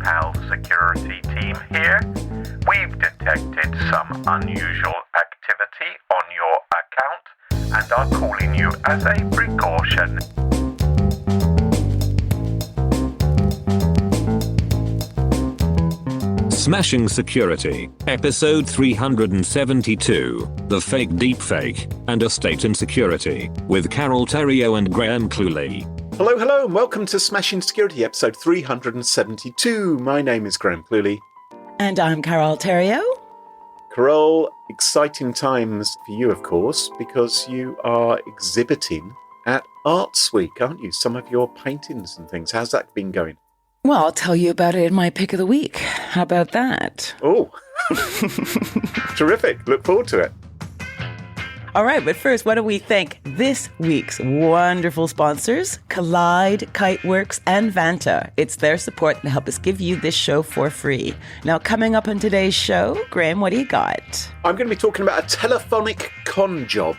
PayPal security team here. We've detected some unusual activity on your account and are calling you as a precaution. Smashing Security, Episode 372, The Fake Deepfake, and Estate Insecurity, with Carole, Theriault and Cluley. Hello, and welcome to Smashing Security, Episode 372. My name is Cluley. And I'm Carole Theriault. Carole, exciting times for you, of course, because you are exhibiting at Arts Week, aren't you? Some of your paintings and things. How's that been going? Well, I'll tell you about it in my pick of the week. How about that? Oh, terrific. Look forward to it. All right, but first, why don't we thank this week's wonderful sponsors, Collide, Kiteworks, and Vanta. It's their support that help us give you this show for free. Now, coming up on today's show, Graham, what do you got? I'm going to be talking about a telephonic con job.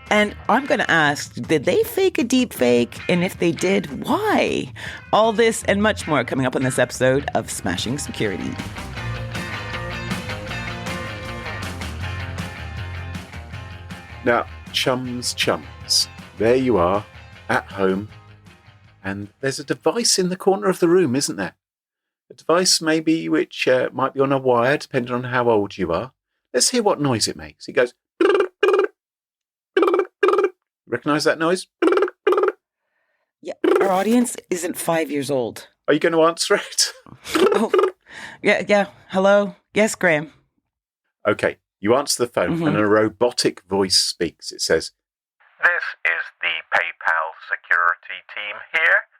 And I'm going to ask, did they fake a deep fake? And if they did, why? All this and much more coming up on this episode of Smashing Security. Now, chums, there you are, at home, and there's a device in the corner of the room, isn't there? A device maybe which might be on a wire, depending on how old you are. Let's hear what noise it makes. It goes... Recognise that noise? Yeah, our audience isn't 5 years old. Are you going to answer it? Oh, yeah. Hello? Yes, Graham. Okay, you answer the phone and a robotic voice speaks. It says, This is the PayPal security team here.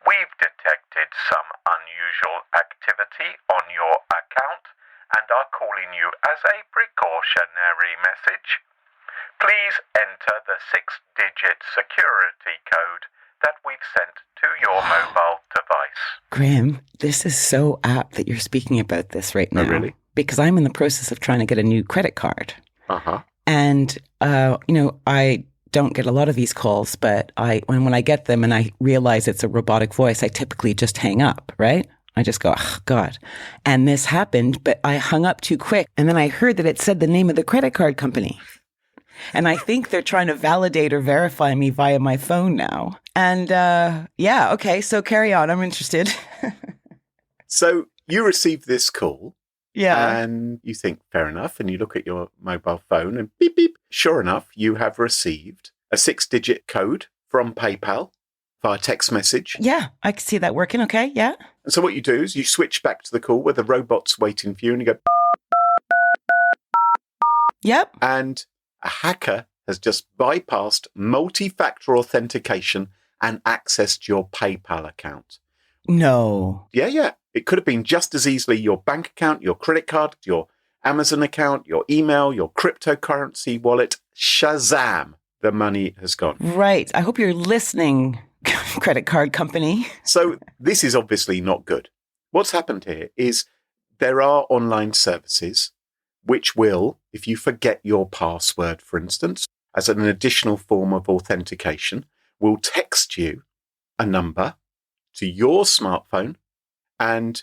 We've detected some unusual activity on your account and are calling you as a precautionary message. Please enter the 6-digit security code that we've sent to your mobile device. Graham, this is so apt that you're speaking about this right now. Oh, really? Because I'm in the process of trying to get a new credit card. Uh-huh. And, I don't get a lot of these calls, but when I get them and I realize it's a robotic voice, I typically just hang up, right? I just go, oh, God. And this happened, but I hung up too quick. And then I heard that it said the name of the credit card company. And I think they're trying to validate or verify me via my phone now. And okay, so carry on. I'm interested. So you receive this call. Yeah. And you think, fair enough. And you look at your mobile phone and beep, beep. Sure enough, you have received a 6-digit code from PayPal via text message. Yeah, I can see that working. Okay, yeah. And so what you do is you switch back to the call where the robot's waiting for you and you go... Yep. And a hacker has just bypassed multi-factor authentication and accessed your PayPal account. No. Yeah. It could have been just as easily your bank account, your credit card, your Amazon account, your email, your cryptocurrency wallet. Shazam! The money has gone. Right. I hope you're listening, credit card company. So this is obviously not good. What's happened here is there are online services which will, if you forget your password, for instance, as an additional form of authentication, will text you a number to your smartphone, and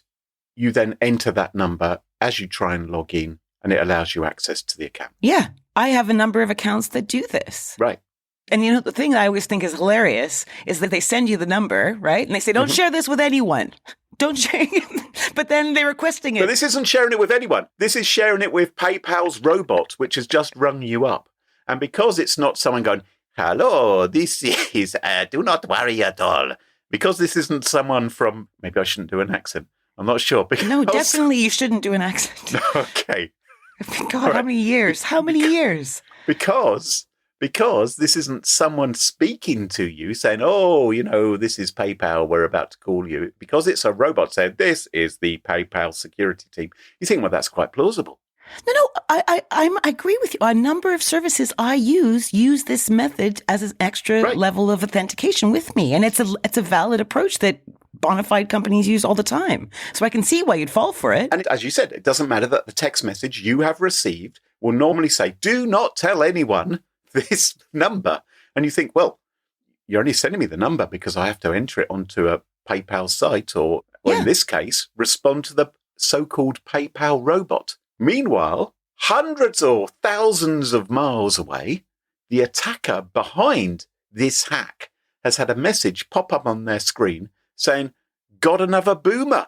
you then enter that number as you try and log in, and it allows you access to the account. Yeah, I have a number of accounts that do this. Right. And the thing that I always think is hilarious is that they send you the number, right? And they say, don't share this with anyone. Don't share it. But then they're requesting it. But this isn't sharing it with anyone. This is sharing it with PayPal's robot, which has just rung you up. And because it's not someone going, hello, this is, do not worry at all. Because this isn't someone from, maybe I shouldn't do an accent. I'm not sure. No, definitely you shouldn't do an accent. Okay. God, right. How many years? How many years? Because this isn't someone speaking to you saying, oh, this is PayPal, we're about to call you. Because it's a robot saying, this is the PayPal security team. You think, well, that's quite plausible. No, I agree with you. A number of services I use this method as an extra level of authentication with me. And it's a valid approach that bona fide companies use all the time. So I can see why you'd fall for it. And as you said, it doesn't matter that the text message you have received will normally say, do not tell anyone this number. And you think, well, you're only sending me the number because I have to enter it onto a PayPal site or or in this case, respond to the so-called PayPal robot. Meanwhile, hundreds or thousands of miles away, the attacker behind this hack has had a message pop up on their screen saying, "Got another boomer."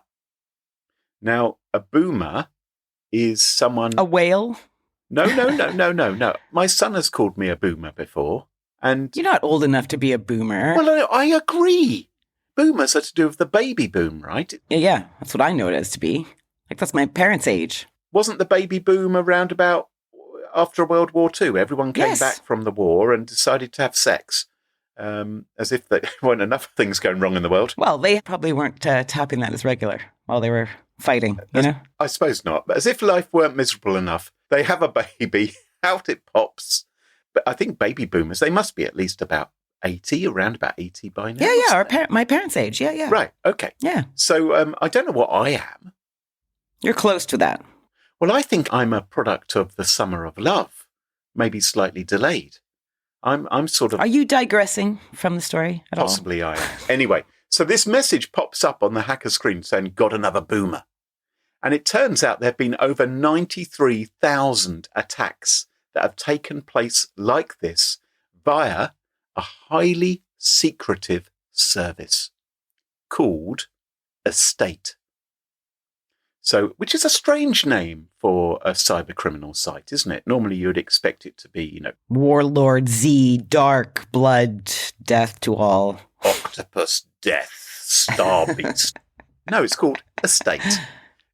Now, a boomer is someone... A whale? No. My son has called me a boomer before. And You're not old enough to be a boomer. well, I agree. Boomers are to do with the baby boom, right? Yeah, that's what I know it as to be. Like, that's my parents' age. Wasn't the baby boom around about after World War II? Everyone came Yes. back from the war and decided to have sex. As if there weren't enough things going wrong in the world. Well, they probably weren't tapping that as regular while they were fighting, you know? I suppose not. But as if life weren't miserable enough, they have a baby, out it pops. But I think baby boomers, they must be at least about 80, around about 80 by now. Yeah, my parents' age. Yeah. Right, okay. Yeah. So I don't know what I am. You're close to that. Well, I think I'm a product of the summer of love, maybe slightly delayed. I'm sort of... Are you digressing from the story at all? Possibly I am. Anyway, so this message pops up on the hacker screen saying, "Got another boomer." And it turns out there have been over 93,000 attacks that have taken place like this via a highly secretive service called Estate. So, which is a strange name for a cybercriminal site, isn't it? Normally you'd expect it to be, Warlord Z, dark blood, death to all. octopus, death, star beast. No, it's called Estate.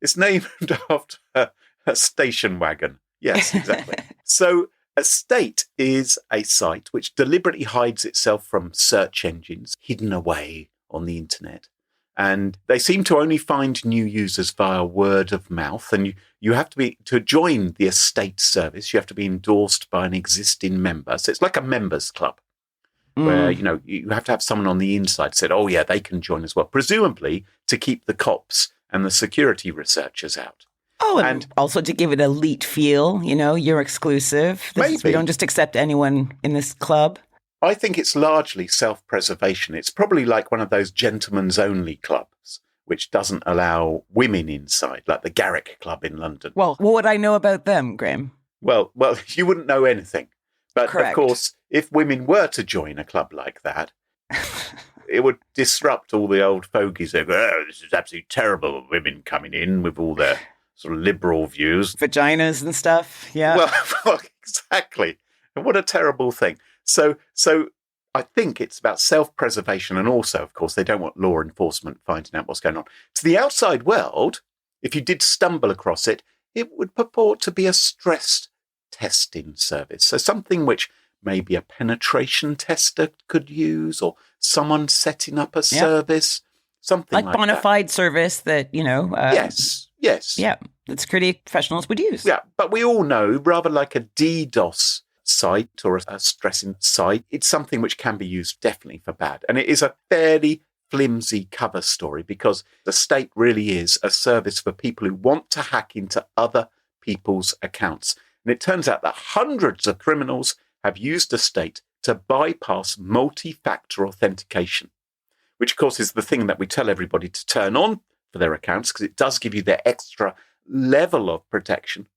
It's named after a station wagon. Yes, exactly. So Estate is a site which deliberately hides itself from search engines, hidden away on the internet. And they seem to only find new users via word of mouth. And you have to join the Estate service, you have to be endorsed by an existing member. So it's like a members club where, you have to have someone on the inside said, "Oh, yeah, they can join as well," presumably to keep the cops and the security researchers out. Oh, and also to give it an elite feel, you're exclusive. We Maybe. don't just accept anyone in this club. I think it's largely self-preservation. It's probably like one of those gentlemen's only clubs, which doesn't allow women inside, like the Garrick Club in London. Well, what would I know about them, Graham? Well, you wouldn't know anything. But Correct. Of course, if women were to join a club like that, it would disrupt all the old fogies. They go, "Oh, this is absolutely terrible. Women coming in with all their sort of liberal views." Vaginas and stuff, yeah. Well, exactly. And what a terrible thing. So I think it's about self-preservation, and also, of course, they don't want law enforcement finding out what's going on. To the outside world, if you did stumble across it, it would purport to be a stress testing service. So something which maybe a penetration tester could use, or someone setting up a service, something like bona that. fide service that, Yes. Yeah, that security professionals would use. Yeah, but we all know, rather like a DDoS site or a stressing site, it's something which can be used definitely for bad. And it is a fairly flimsy cover story, because the state really is a service for people who want to hack into other people's accounts. And it turns out that hundreds of criminals have used the state to bypass multi-factor authentication, which of course is the thing that we tell everybody to turn on for their accounts, because it does give you their extra level of protection.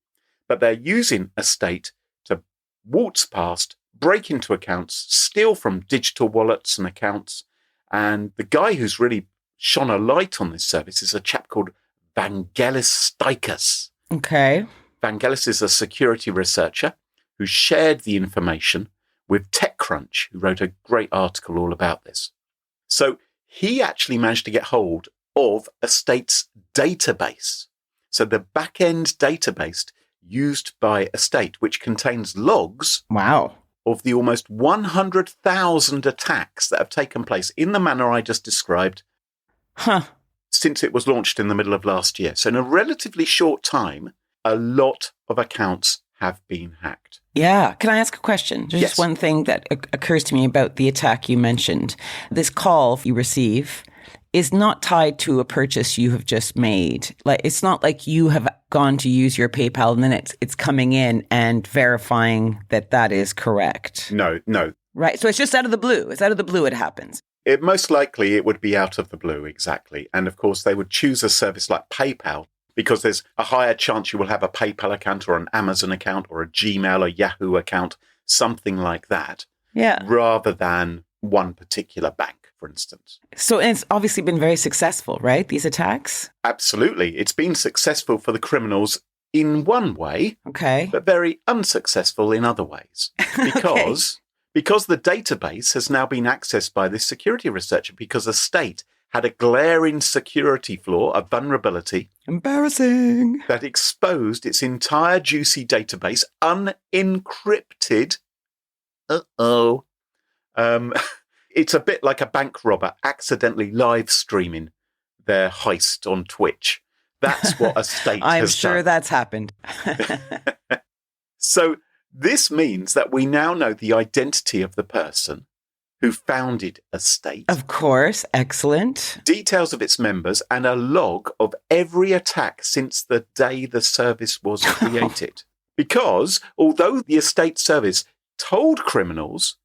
But they're using a state to waltz past, break into accounts, steal from digital wallets and accounts. And the guy who's really shone a light on this service is a chap called Vangelis Staikas. Okay. Vangelis is a security researcher who shared the information with TechCrunch, who wrote a great article all about this. So he actually managed to get hold of a state's database. So the back-end database used by a state, which contains logs Wow. of the almost 100,000 attacks that have taken place in the manner I just described since it was launched in the middle of last year. So in a relatively short time, a lot of accounts have been hacked. Yeah. Can I ask a question? There's Yes. just one thing that occurs to me about the attack you mentioned. This call you receive is not tied to a purchase you have just made. Like, it's not like you have gone to use your PayPal and then it's coming in and verifying that is correct. No. Right. So it's just out of the blue. It's out of the blue it happens. Most likely it would be out of the blue, exactly. And of course, they would choose a service like PayPal because there's a higher chance you will have a PayPal account or an Amazon account or a Gmail or Yahoo account, something like that, rather than one particular bank, for instance. So it's obviously been very successful, right? These attacks? Absolutely. It's been successful for the criminals in one way, but very unsuccessful in other ways. Because the database has now been accessed by this security researcher because the state had a glaring security flaw, a vulnerability. Embarrassing. That exposed its entire juicy database, unencrypted. It's a bit like a bank robber accidentally live streaming their heist on Twitch. That's what a state has done. I'm sure that's happened. So this means that we now know the identity of the person who founded a state. Of course. Excellent. Details of its members and a log of every attack since the day the service was created. Because although the estate service told criminals,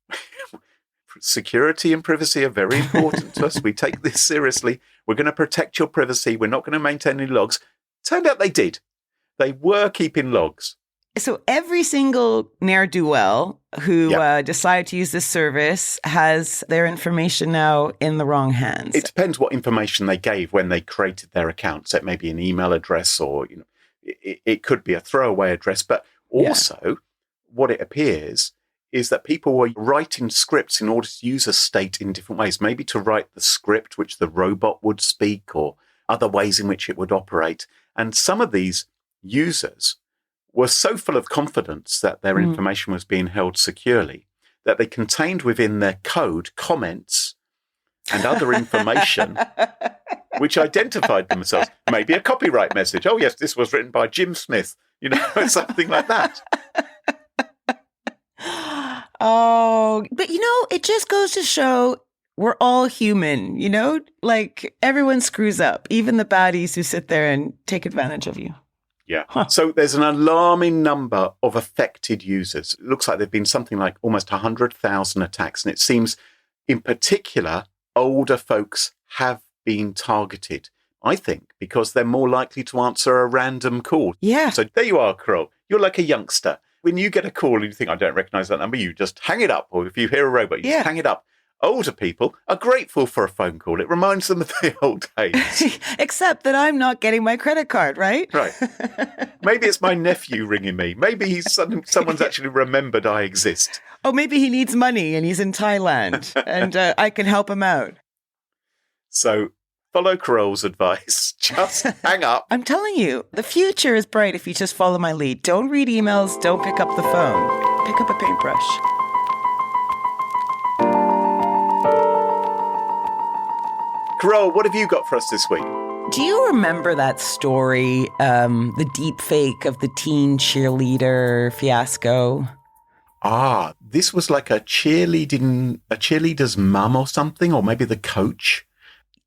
security and privacy are very important to us. We take this seriously. We're going to protect your privacy. We're not going to maintain any logs. Turned out they did. They were keeping logs. So every single ne'er-do-well who decided to use this service has their information now in the wrong hands. It depends what information they gave when they created their account. So it may be an email address or it could be a throwaway address. But also what it appears is that people were writing scripts in order to use a state in different ways, maybe to write the script which the robot would speak or other ways in which it would operate. And some of these users were so full of confidence that their information was being held securely that they contained within their code comments and other information which identified themselves. Maybe a copyright message. Oh, yes, this was written by Jim Smith, something like that. Oh, but it just goes to show we're all human, like everyone screws up, even the baddies who sit there and take advantage of you. Yeah. So there's an alarming number of affected users. It looks like there've been something like almost 100,000 attacks. And it seems in particular, older folks have been targeted, I think, because they're more likely to answer a random call. Yeah. So there you are, Carole. You're like a youngster. When you get a call and you think, I don't recognize that number, you just hang it up. Or if you hear a robot, you just hang it up. Older people are grateful for a phone call. It reminds them of the old days. Except that I'm not getting my credit card, right? Right. Maybe it's my nephew ringing me. Maybe someone's actually remembered I exist. Oh, maybe he needs money and he's in Thailand and I can help him out. So follow Carole's advice. Just hang up. I'm telling you, the future is bright if you just follow my lead. Don't read emails. Don't pick up the phone. Pick up a paintbrush. Carole, what have you got for us this week? Do you remember that story, the deep fake of the teen cheerleader fiasco? This was like a cheerleader's mum or something, or maybe the coach.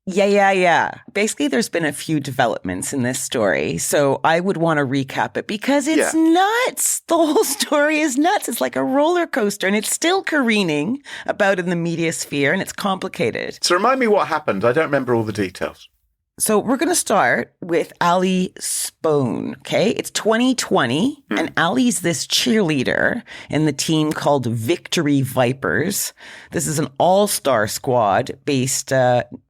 Yeah. Basically, there's been a few developments in this story. So I would want to recap it because it's nuts. The whole story is nuts. It's like a roller coaster and it's still careening about in the media sphere and it's complicated. So remind me what happened. I don't remember all the details. So we're going to start with Ali Spohn, okay? It's 2020, and Ali's this cheerleader in the team called Victory Vipers. This is an all-star squad based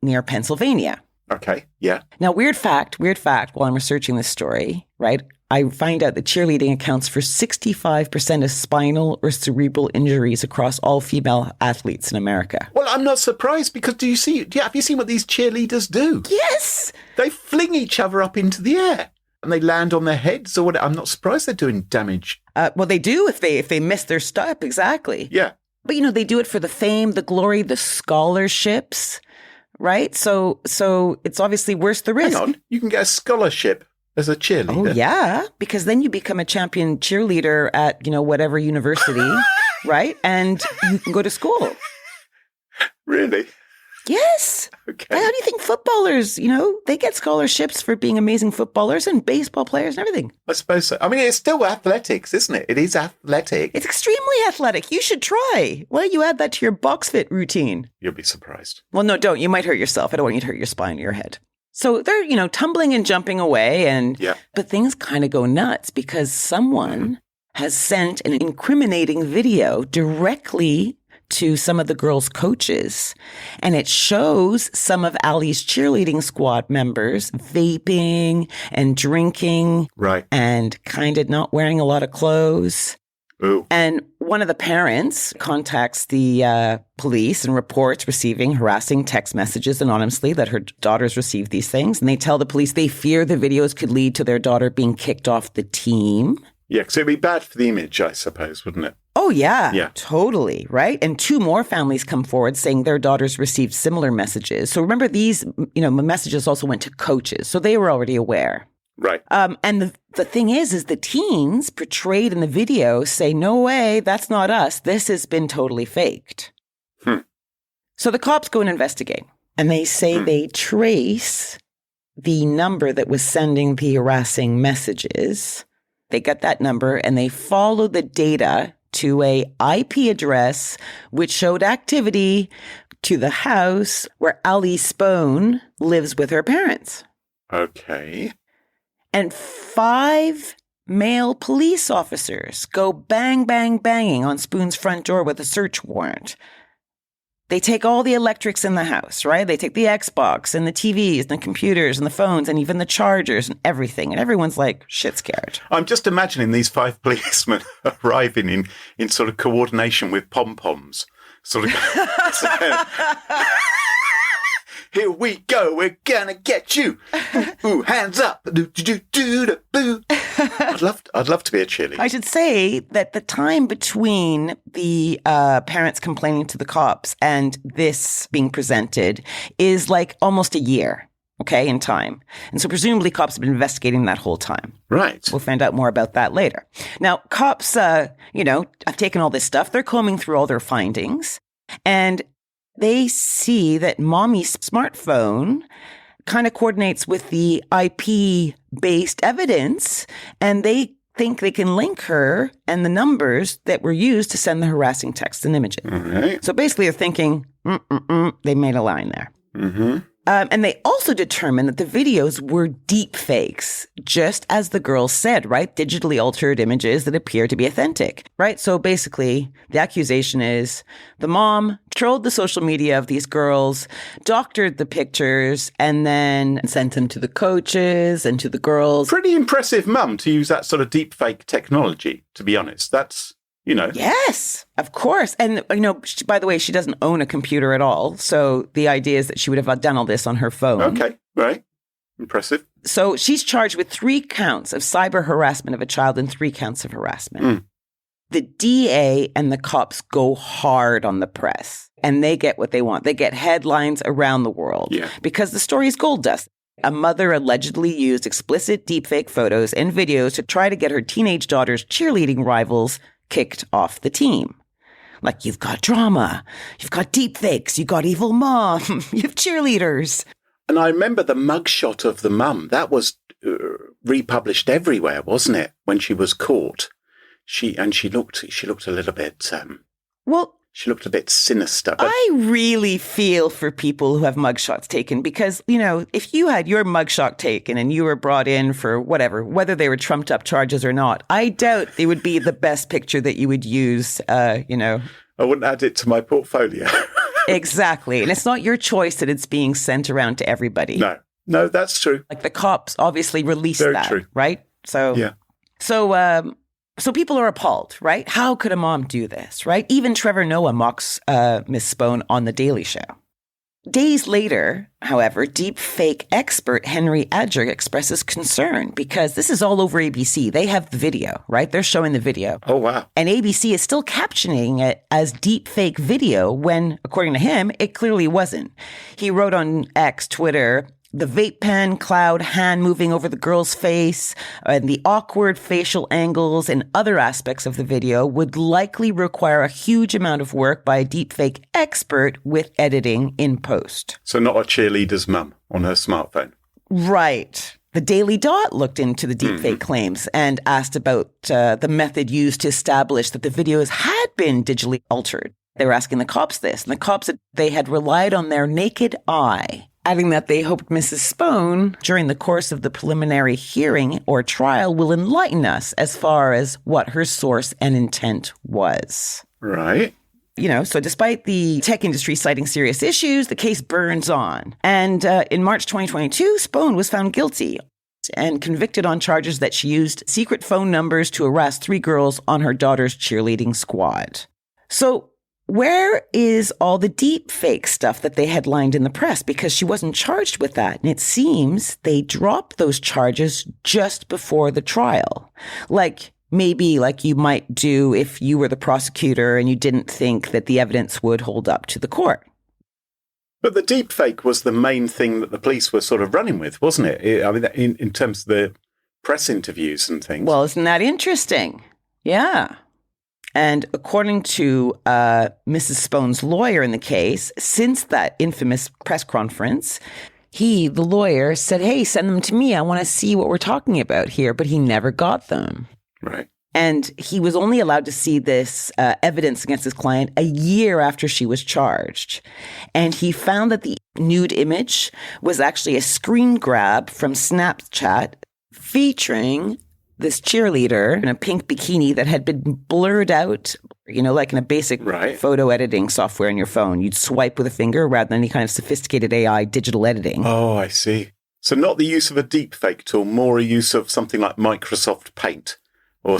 near Pennsylvania. Okay, yeah. Now, weird fact, while I'm researching this story, right? I find out that cheerleading accounts for 65% of spinal or cerebral injuries across all female athletes in America. Well, I'm not surprised because have you seen what these cheerleaders do? Yes. They fling each other up into the air and they land on their heads or whatever. I'm not surprised they're doing damage. Well, they do if they miss their step, exactly. Yeah. But, they do it for the fame, the glory, the scholarships, right? So it's obviously worth the risk. Hang on, you can get a scholarship as a cheerleader. Oh, yeah, because then you become a champion cheerleader at, whatever university, right? And you can go to school. Really? Yes. Okay. How do you think footballers, they get scholarships for being amazing footballers and baseball players and everything? I suppose so. I mean, it's still athletics, isn't it? It is athletic. It's extremely athletic. You should try. Why don't you add that to your box fit routine? You'll be surprised. Well, no, don't. You might hurt yourself. I don't want you to hurt your spine or your head. So they're, tumbling and jumping away. But things kind of go nuts because someone has sent an incriminating video directly to some of the girls' coaches. And it shows some of Ali's cheerleading squad members vaping and drinking. Right. And kind of not wearing a lot of clothes. Ooh. And one of the parents contacts the police and reports receiving harassing text messages anonymously that her daughters received these things. And they tell the police they fear the videos could lead to their daughter being kicked off the team. Yeah, because it'd be bad for the image, I suppose, wouldn't it? Oh, yeah, totally. Right. And 2 more families come forward saying their daughters received similar messages. So remember, these, messages also went to coaches. So they were already aware. Right. And the thing is the teens portrayed in the video say, no way, that's not us. This has been totally faked. So the cops go and investigate. And they say they trace the number that was sending the harassing messages. They got that number and they follow the data to a IP address, which showed activity to the house where Ali Spohn lives with her parents. Okay. And 5 male police officers go bang, bang, banging on Spoon's front door with a search warrant. They take all the electrics in the house, right? They take the Xbox and the TVs and the computers and the phones and even the chargers and everything. And everyone's like shit scared. I'm just imagining these 5 policemen arriving in sort of coordination with pom-poms. Sort of... Here we go, we're gonna get you. Ooh, hands up. Boo. I'd love to be a cheerleader. I should say that the time between the parents complaining to the cops and this being presented is like almost a year, okay, in time. And so presumably cops have been investigating that whole time. Right. We'll find out more about that later. Now, cops, have taken all this stuff. They're combing through all their findings. And they see that mommy's smartphone kind of coordinates with the IP-based evidence, and they think they can link her and the numbers that were used to send the harassing texts and images. All right. So basically, they're thinking, they made a line there. Mm-hmm. And they also determined that the videos were deep fakes, just as the girls said, right? Digitally altered images that appear to be authentic, right? So basically, the accusation is the mom trolled the social media of these girls, doctored the pictures, and then sent them to the coaches and to the girls. Pretty impressive mum to use that sort of deep fake technology, to be honest. That's... Yes, of course. And, by the way, she doesn't own a computer at all. So the idea is that she would have done all this on her phone. Okay, right. Impressive. So she's charged with 3 counts of cyber harassment of a child and 3 counts of harassment. The DA and the cops go hard on the press and they get what they want. They get headlines around the world because the story is gold dust. A mother allegedly used explicit deepfake photos and videos to try to get her teenage daughter's cheerleading rivals kicked off the team. Like, you've got drama, you've got deepfakes, you've got evil mom, you have cheerleaders. And I remember the mugshot of the mum. That was republished everywhere, wasn't it? When she was caught, she looked a little bit. She looked a bit sinister. But I really feel for people who have mugshots taken because, if you had your mugshot taken and you were brought in for whatever, whether they were trumped up charges or not, I doubt it would be the best picture that you would use, I wouldn't add it to my portfolio. Exactly. And it's not your choice that it's being sent around to everybody. No, that's true. Like the cops obviously released Very that, true. Right? So, yeah. So people are appalled, right? How could a mom do this, right? Even Trevor Noah mocks Miss Spohn on The Daily Show. Days later, however, deepfake expert Henry Adger expresses concern because this is all over ABC. They have the video, right? They're showing the video. Oh, wow. And ABC is still captioning it as deepfake video when, according to him, it clearly wasn't. He wrote on X, Twitter, The vape pen, cloud, hand moving over the girl's face, and the awkward facial angles and other aspects of the video would likely require a huge amount of work by a deepfake expert with editing in post. So not a cheerleader's mum on her smartphone. Right. The Daily Dot looked into the deepfake claims and asked about the method used to establish that the videos had been digitally altered. They were asking the cops this, and the cops said they had relied on their naked eye, adding that they hoped Mrs. Spohn, during the course of the preliminary hearing or trial, will enlighten us as far as what her source and intent was. Right. So despite the tech industry citing serious issues, the case burns on. And in March 2022, Spohn was found guilty and convicted on charges that she used secret phone numbers to harass 3 girls on her daughter's cheerleading squad. So where is all the deep fake stuff that they headlined in the press? Because she wasn't charged with that. And it seems they dropped those charges just before the trial. Maybe like you might do if you were the prosecutor and you didn't think that the evidence would hold up to the court. But the deepfake was the main thing that the police were sort of running with, wasn't it? I mean, in terms of the press interviews and things. Well, isn't that interesting? Yeah. And according to Mrs. Spohn's lawyer in the case, since that infamous press conference, the lawyer, said, hey, send them to me. I want to see what we're talking about here. But he never got them. Right. And he was only allowed to see this evidence against his client a year after she was charged. And he found that the nude image was actually a screen grab from Snapchat featuring this cheerleader in a pink bikini that had been blurred out, like in a basic photo editing software on your phone. You'd swipe with a finger rather than any kind of sophisticated AI digital editing. Oh, I see. So not the use of a deepfake tool, more a use of something like Microsoft Paint. Or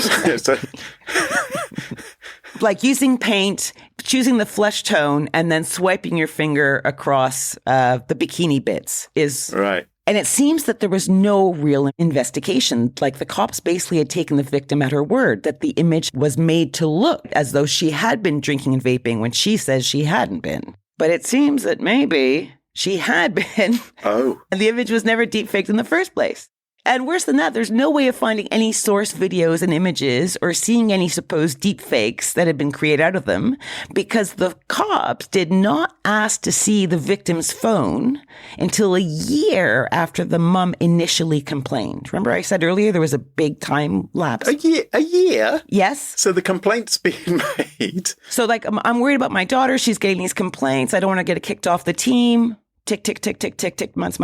like using paint, choosing the flesh tone, and then swiping your finger across the bikini bits is right. And it seems that there was no real investigation. Like the cops basically had taken the victim at her word that the image was made to look as though she had been drinking and vaping when she says she hadn't been. But it seems that maybe she had been. Oh. And the image was never deepfaked in the first place. And worse than that, there's no way of finding any source videos and images or seeing any supposed deepfakes that had been created out of them because the cops did not ask to see the victim's phone until a year after the mum initially complained. Remember I said earlier there was a big time lapse? A year? Yes. So the complaint's being made. So I'm worried about my daughter. She's getting these complaints. I don't want to get kicked off the team. Tick, tick, tick, tick, tick, tick, months.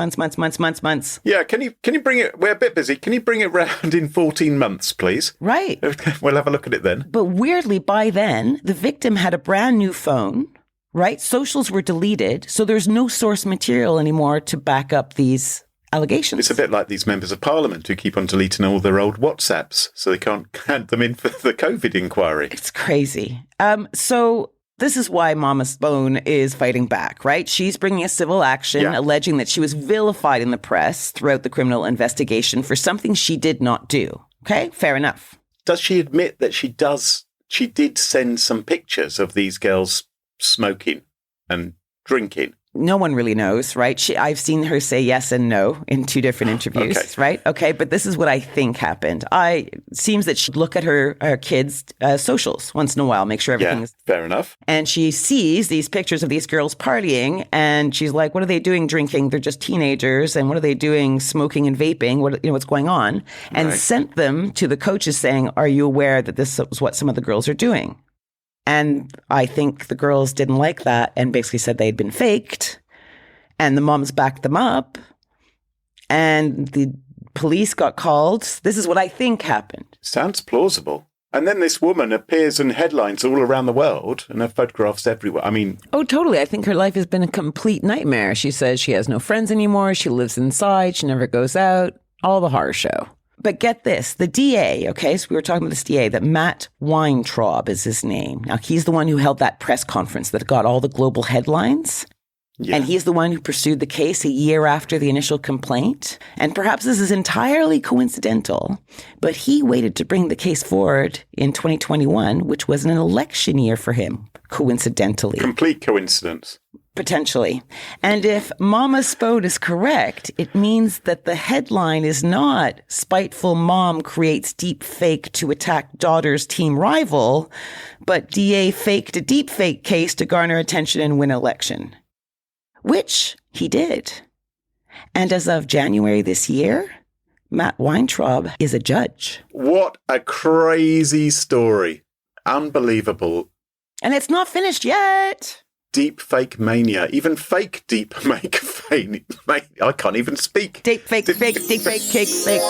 Yeah, can you bring it, we're a bit busy, can you bring it round in 14 months, please? Right. We'll have a look at it then. But weirdly, by then, the victim had a brand new phone, right? Socials were deleted, so there's no source material anymore to back up these allegations. It's a bit like these members of parliament who keep on deleting all their old WhatsApps so they can't add them in for the COVID inquiry. It's crazy. So this is why Mama Spohn is fighting back, right? She's bringing a civil action alleging that she was vilified in the press throughout the criminal investigation for something she did not do. Okay, fair enough. Does she admit that she did send some pictures of these girls smoking and drinking? No one really knows, right? I've seen her say yes and no in 2 different interviews, right? Okay, but this is what I think happened. It seems that she'd look at her kids' socials once in a while, make sure everything's... Yeah, fair enough. And she sees these pictures of these girls partying, and she's like, what are they doing drinking? They're just teenagers. And what are they doing smoking and vaping? What's going on? And sent them to the coaches saying, are you aware that this is what some of the girls are doing? And I think the girls didn't like that and basically said they'd been faked. And the moms backed them up. And the police got called. This is what I think happened. Sounds plausible. And then this woman appears in headlines all around the world and her photographs everywhere. I mean... Oh, totally. I think her life has been a complete nightmare. She says she has no friends anymore. She lives inside. She never goes out. All the horror show. But get this, the DA, okay, so we were talking about this DA, that Matt Weintraub is his name. Now, he's the one who held that press conference that got all the global headlines. Yeah. And he's the one who pursued the case a year after the initial complaint. And perhaps this is entirely coincidental, but he waited to bring the case forward in 2021, which was an election year for him. coincidentally. Complete coincidence. Potentially. And if Mama sqaud is correct, it means that the headline is not spiteful mom creates deep fake to attack daughter's team rival, but DA faked a deep fake case to garner attention and win election. Which he did. And as of January this year, Matt Weintraub is a judge. What a crazy story. Unbelievable. And it's not finished yet. Deep fake mania. Even fake deep make fake. I can't even speak. Deep fake, fake, deep fake, cake, fake.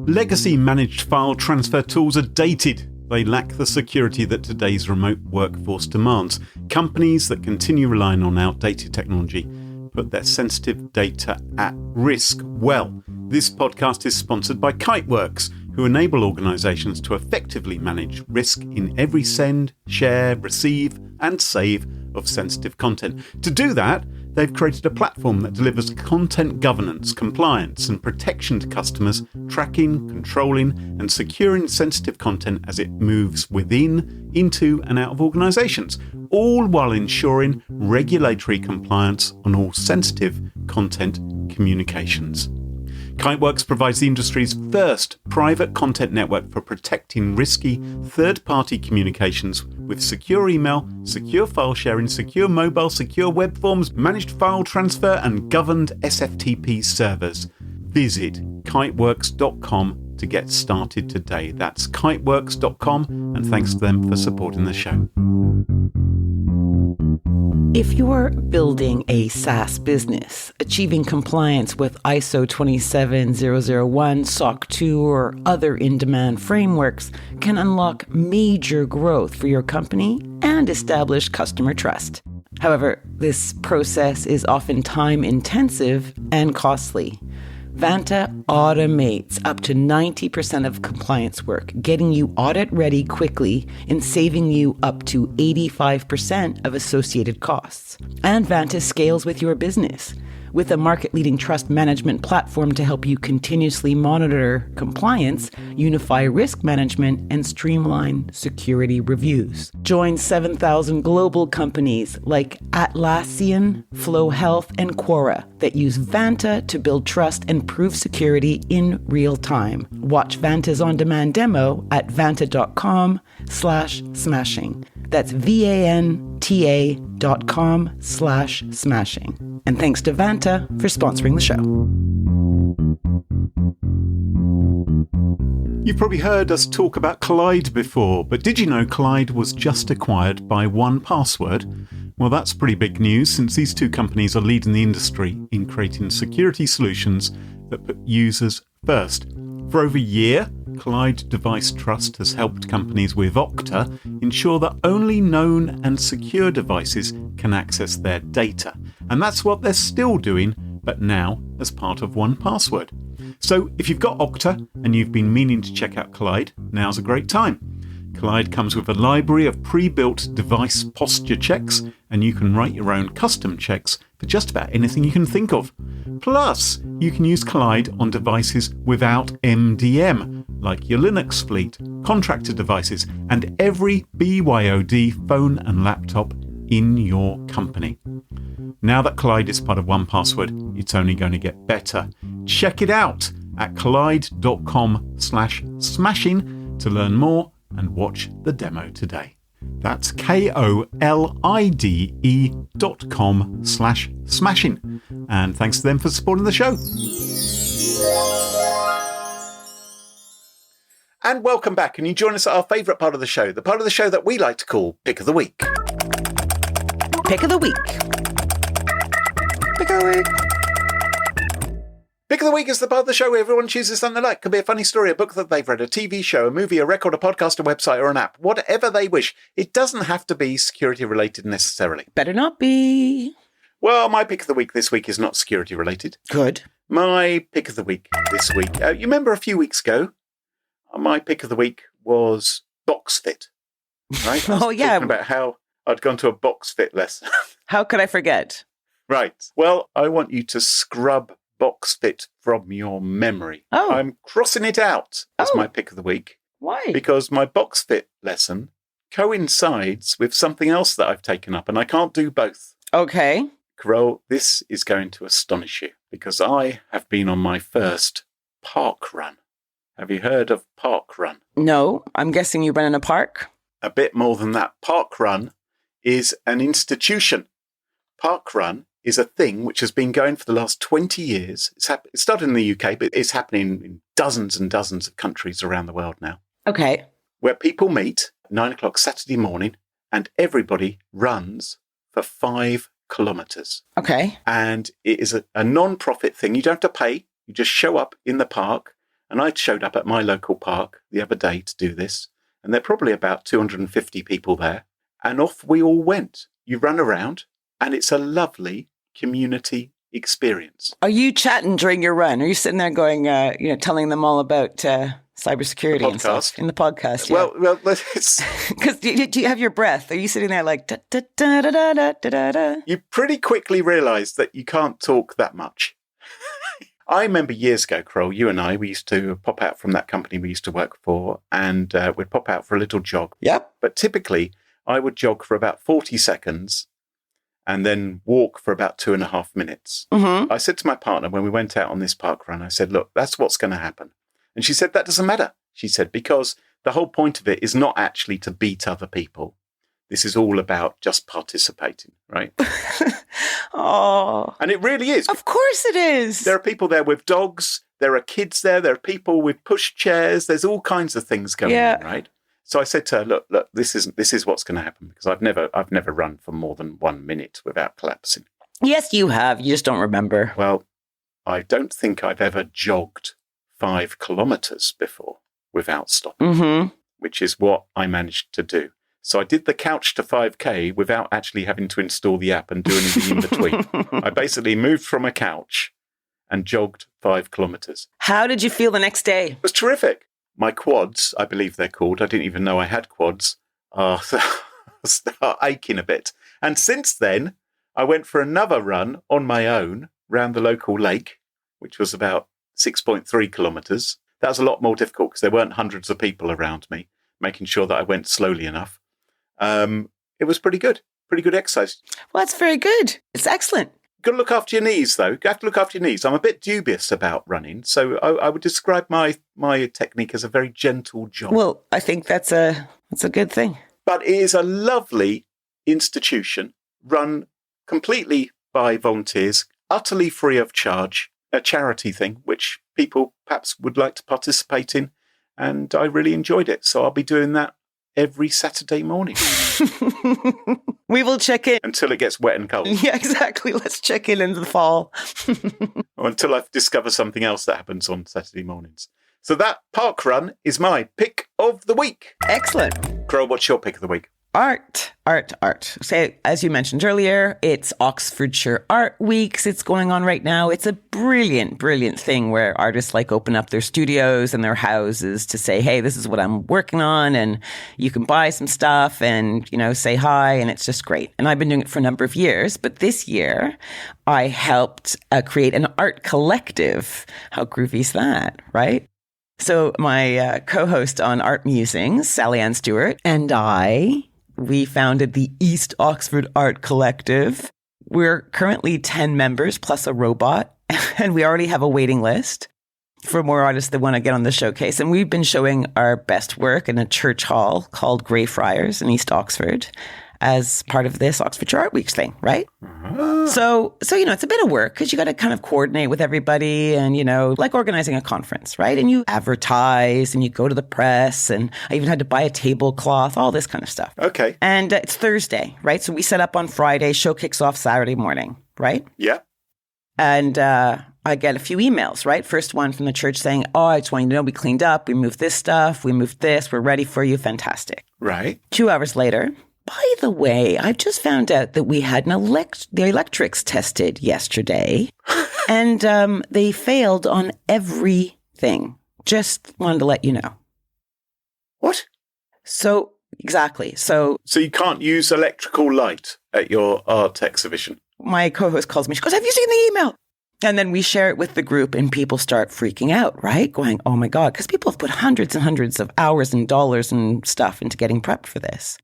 Legacy managed file transfer tools are dated. They lack the security that today's remote workforce demands. Companies that continue relying on outdated technology put their sensitive data at risk. Well, this podcast is sponsored by Kiteworks, who enable organisations to effectively manage risk in every send, share, receive and save of sensitive content. To do that, they've created a platform that delivers content governance, compliance and protection to customers, tracking, controlling and securing sensitive content as it moves within, into and out of organisations, all while ensuring regulatory compliance on all sensitive content communications. Kiteworks provides the industry's first private content network for protecting risky third-party communications with secure email, secure file sharing, secure mobile, secure web forms, managed file transfer and governed SFTP servers. Visit kiteworks.com to get started today. That's kiteworks.com, and thanks to them for supporting the show. If you're building a SaaS business, achieving compliance with ISO 27001, SOC 2, or other in-demand frameworks can unlock major growth for your company and establish customer trust. However, this process is often time-intensive and costly. Vanta automates up to 90% of compliance work, getting you audit-ready quickly and saving you up to 85% of associated costs. And Vanta scales with your business, with a market-leading trust management platform to help you continuously monitor compliance, unify risk management, and streamline security reviews. Join 7,000 global companies like Atlassian, Flow Health, and Quora that use Vanta to build trust and prove security in real time. Watch Vanta's on-demand demo at vanta.com/smashing. That's vanta.com/smashing. And thanks to Vanta for sponsoring the show. You've probably heard us talk about Cluley before, but did you know Cluley was just acquired by 1Password? Well, that's pretty big news, since these two companies are leading the industry in creating security solutions that put users first. For over a year, Cluley Device Trust has helped companies with Okta ensure that only known and secure devices can access their data. And that's what they're still doing, but now as part of 1Password. So if you've got Okta and you've been meaning to check out Cluley, now's a great time. Cluley comes with a library of pre-built device posture checks, and you can write your own custom checks for just about anything you can think of. Plus, you can use Cluley on devices without MDM, like your Linux fleet, contractor devices, and every BYOD phone and laptop in your company. Now that Cluley is part of 1Password, it's only going to get better. Check it out at cluley.com/smashing to learn more and watch the demo today. That's KOLIDE.com/smashing. And thanks to them for supporting the show. And welcome back. And you join us at our favourite part of the show, the part of the show that we like to call Pick of the Week. Pick of the week. Pick of the Week. Pick of the Week is the part of the show where everyone chooses something they like. Could be a funny story, a book that they've read, a TV show, a movie, a record, a podcast, a website, or an app. Whatever they wish. It doesn't have to be security related necessarily. Better not be. Well, my pick of the week this week is not security related. Good. My pick of the week this week. You remember a few weeks ago, my pick of the week was box fit. Right? Oh, yeah. Talking about how I'd gone to a box fit lesson. How could I forget? Right. Well, I want you to scrub box fit from your memory. Oh. I'm crossing it out as my pick of the week. Why? Because my box fit lesson coincides with something else that I've taken up, and I can't do both. Okay. Carole, this is going to astonish you because I have been on my first park run. Have you heard of park run? No, I'm guessing you run in a park? A bit more than that. Park run is an institution. Park run is a thing which has been going for the last 20 years. It started in the UK, but it's happening in dozens and dozens of countries around the world now. Okay. Where people meet at 9 o'clock Saturday morning and everybody runs for 5 kilometres. Okay. And it is a non-profit thing. You don't have to pay. You just show up in the park. And I showed up at my local park the other day to do this. And there are probably about 250 people there. And off we all went. You run around and it's a lovely community experience. Are you chatting during your run? Are you sitting there going, telling them all about cybersecurity and stuff in the podcast? Yeah. Well, it's because do you have your breath? Are you sitting there like da da da da da da da da? You pretty quickly realise that you can't talk that much. I remember years ago, Carole, you and I, we used to pop out from that company we used to work for, and we'd pop out for a little jog. Yep. But typically, I would jog for about 40 seconds and then walk for about 2.5 minutes. Mm-hmm. I said to my partner when we went out on this park run, I said, look, that's what's going to happen. And she said, that doesn't matter. She said, because the whole point of it is not actually to beat other people. This is all about just participating, right? Oh. And it really is. Of course it is. There are people there with dogs. There are kids there. There are people with push chairs. There's all kinds of things going on, right? So I said to her, look, this is what's going to happen because I've never run for more than 1 minute without collapsing. Yes, you have. You just don't remember. Well, I don't think I've ever jogged 5 kilometres before without stopping, which is what I managed to do. So I did the couch to 5K without actually having to install the app and do anything in between. I basically moved from a couch and jogged 5 kilometres. How did you feel the next day? It was terrific. My quads, I believe they're called, I didn't even know I had quads, start aching a bit. And since then, I went for another run on my own round the local lake, which was about 6.3 kilometres. That was a lot more difficult because there weren't hundreds of people around me, making sure that I went slowly enough. It was pretty good exercise. Well, that's very good. It's excellent. Got to look after your knees, though. You have to look after your knees. I'm a bit dubious about running, so I would describe my technique as a very gentle jog. Well, I think that's a good thing. But it is a lovely institution run completely by volunteers, utterly free of charge, a charity thing, which people perhaps would like to participate in, and I really enjoyed it. So I'll be doing that every Saturday morning. We will check in. Until it gets wet and cold. Yeah, exactly. Let's check in the fall. Or until I discover something else that happens on Saturday mornings. So that park run is my pick of the week. Excellent. Carole, what's your pick of the week? Art. So, as you mentioned earlier, it's Oxfordshire Art Weeks. It's going on right now. It's a brilliant thing where artists open up their studios and their houses to say, hey, this is what I'm working on. And you can buy some stuff and, say hi. And it's just great. And I've been doing it for a number of years. But this year, I helped create an art collective. How groovy is that, right? So my co-host on Art Musings, Sally Ann Stewart, and we founded the East Oxford Art Collective. We're currently 10 members plus a robot, and we already have a waiting list for more artists that want to get on the showcase. And we've been showing our best work in a church hall called Greyfriars in East Oxford as part of this Oxfordshire Art Weeks thing, right? So it's a bit of work because you got to kind of coordinate with everybody and, like organizing a conference, right? And you advertise and you go to the press, and I even had to buy a tablecloth, all this kind of stuff. Okay. And it's Thursday, right? So we set up on Friday, show kicks off Saturday morning, right? Yeah. And I get a few emails, right? First one from the church saying, I just want you to know we cleaned up, we moved this stuff, we moved this, we're ready for you, fantastic. Right. 2 hours later, by the way, I just found out that we had the electrics tested yesterday, and they failed on everything. Just wanted to let you know. What? So, exactly. So you can't use electrical light at your art exhibition? My co-host calls me. She goes, have you seen the email? And then we share it with the group and people start freaking out, right? Going, oh my God, because people have put hundreds and hundreds of hours and dollars and stuff into getting prepped for this.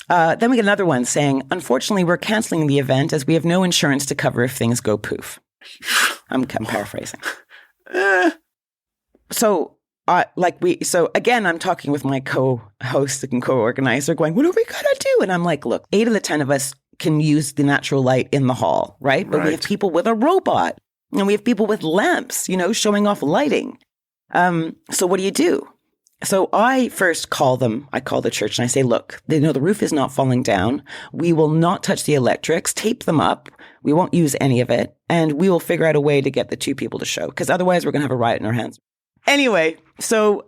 Then we get another one saying, unfortunately, we're canceling the event as we have no insurance to cover if things go poof. I'm paraphrasing. So again, I'm talking with my co-host and co-organizer going, what are we going to do? And I'm like, look, 8 of the 10 of us can use the natural light in the hall, right? But we have people with a robot and we have people with lamps, showing off lighting. So what do you do? So I first call them. I call the church and I say, look, the roof is not falling down. We will not touch the electrics, tape them up. We won't use any of it. And we will figure out a way to get the 2 people to show, because otherwise we're going to have a riot in our hands. Anyway, so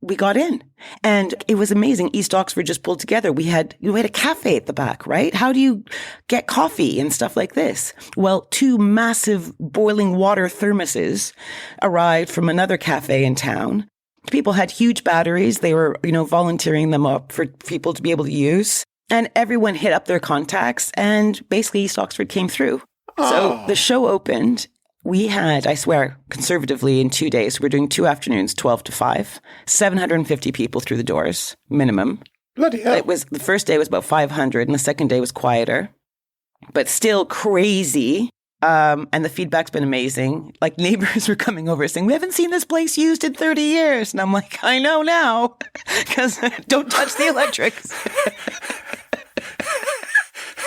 we got in and it was amazing. East Oxford just pulled together. We had a cafe at the back, right? How do you get coffee and stuff like this? Well, 2 massive boiling water thermoses arrived from another cafe in town. People had huge batteries. They were, volunteering them up for people to be able to use. And everyone hit up their contacts and basically East Oxford came through. Oh. So the show opened. We had, I swear, conservatively in 2 days, we're doing 2 afternoons, 12 to 5, 750 people through the doors, minimum. Bloody hell. The first day was about 500 and the second day was quieter, but still crazy. And the feedback's been amazing. Like neighbors were coming over saying, we haven't seen this place used in 30 years. And I'm like, I know now, because don't touch the electrics.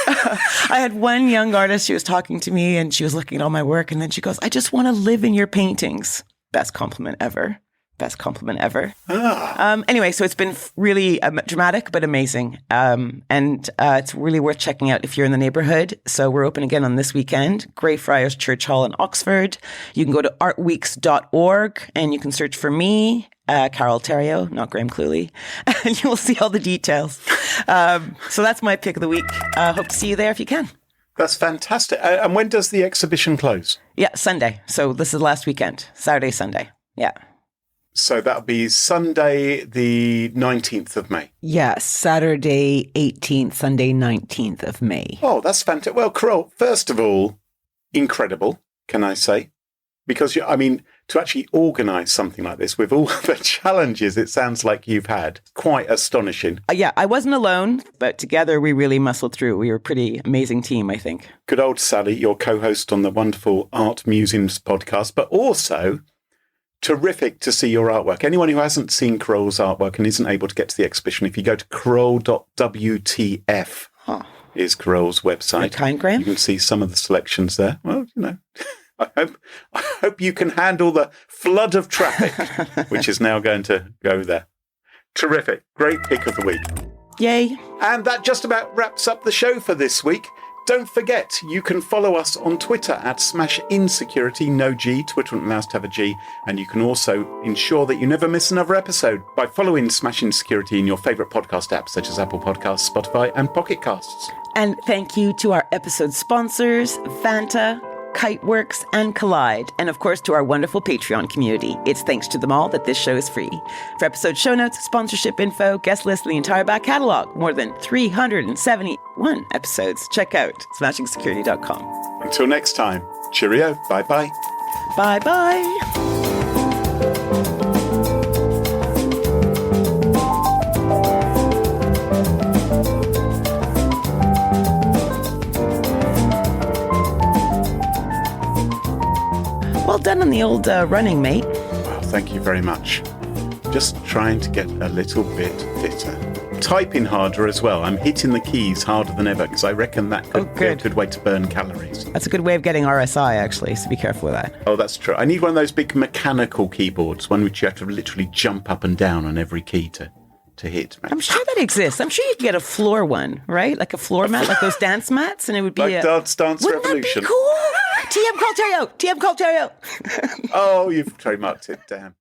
I had one young artist, she was talking to me and she was looking at all my work. And then she goes, I just want to live in your paintings. Best compliment ever. Best compliment ever. Anyway, so it's been really dramatic, but amazing. And it's really worth checking out if you're in the neighborhood. So we're open again on this weekend, Greyfriars Church Hall in Oxford. You can go to artweeks.org and you can search for me, Carole Theriault, not Graham Cluley, and you will see all the details. So that's my pick of the week. Hope to see you there if you can. That's fantastic. And when does the exhibition close? Yeah, Sunday. So this is last weekend, Saturday, Sunday. Yeah. So that'll be Sunday, the 19th of May. Yes, Saturday 18th, Sunday 19th of May. Oh, that's fantastic. Well, Carole, first of all, incredible, can I say? Because, to actually organise something like this with all the challenges it sounds like you've had, quite astonishing. Yeah, I wasn't alone, but together we really muscled through. We were a pretty amazing team, I think. Good old Sally, your co-host on the wonderful Art Museums podcast, but also terrific to see your artwork. Anyone who hasn't seen Carole's artwork and isn't able to get to the exhibition, if you go to carole.wtf is Carole's website. You're kind, Graham. You can see some of the selections there. Well, I hope you can handle the flood of traffic, which is now going to go there. Terrific. Great pick of the week. Yay. And that just about wraps up the show for this week. Don't forget, you can follow us on Twitter at @insecurity, no G. Twitter wouldn't allow us to have a G. And you can also ensure that you never miss another episode by following Smash Insecurity in your favourite podcast apps such as Apple Podcasts, Spotify and Pocket Casts. And thank you to our episode sponsors, Vanta, Kiteworks, and Collide, and of course to our wonderful Patreon community. It's thanks to them all that this show is free. For episode show notes, sponsorship info, guest list, and the entire back catalog, more than 371 episodes, check out smashingsecurity.com. Until next time, cheerio, bye-bye. Bye-bye. Well done on the old running, mate. Well, thank you very much. Just trying to get a little bit fitter. Typing harder as well. I'm hitting the keys harder than ever because I reckon that could be a good way to burn calories. That's a good way of getting RSI, actually, so be careful with that. Oh, that's true. I need one of those big mechanical keyboards, one which you have to literally jump up and down on every key to hit. I'm sure that exists. I'm sure you can get a floor one, right? Like a floor mat, like those dance mats, and it would be like Dance Wouldn't Revolution. That be cool? TM Carole Theriault. Oh, you've trademarked it. Damn.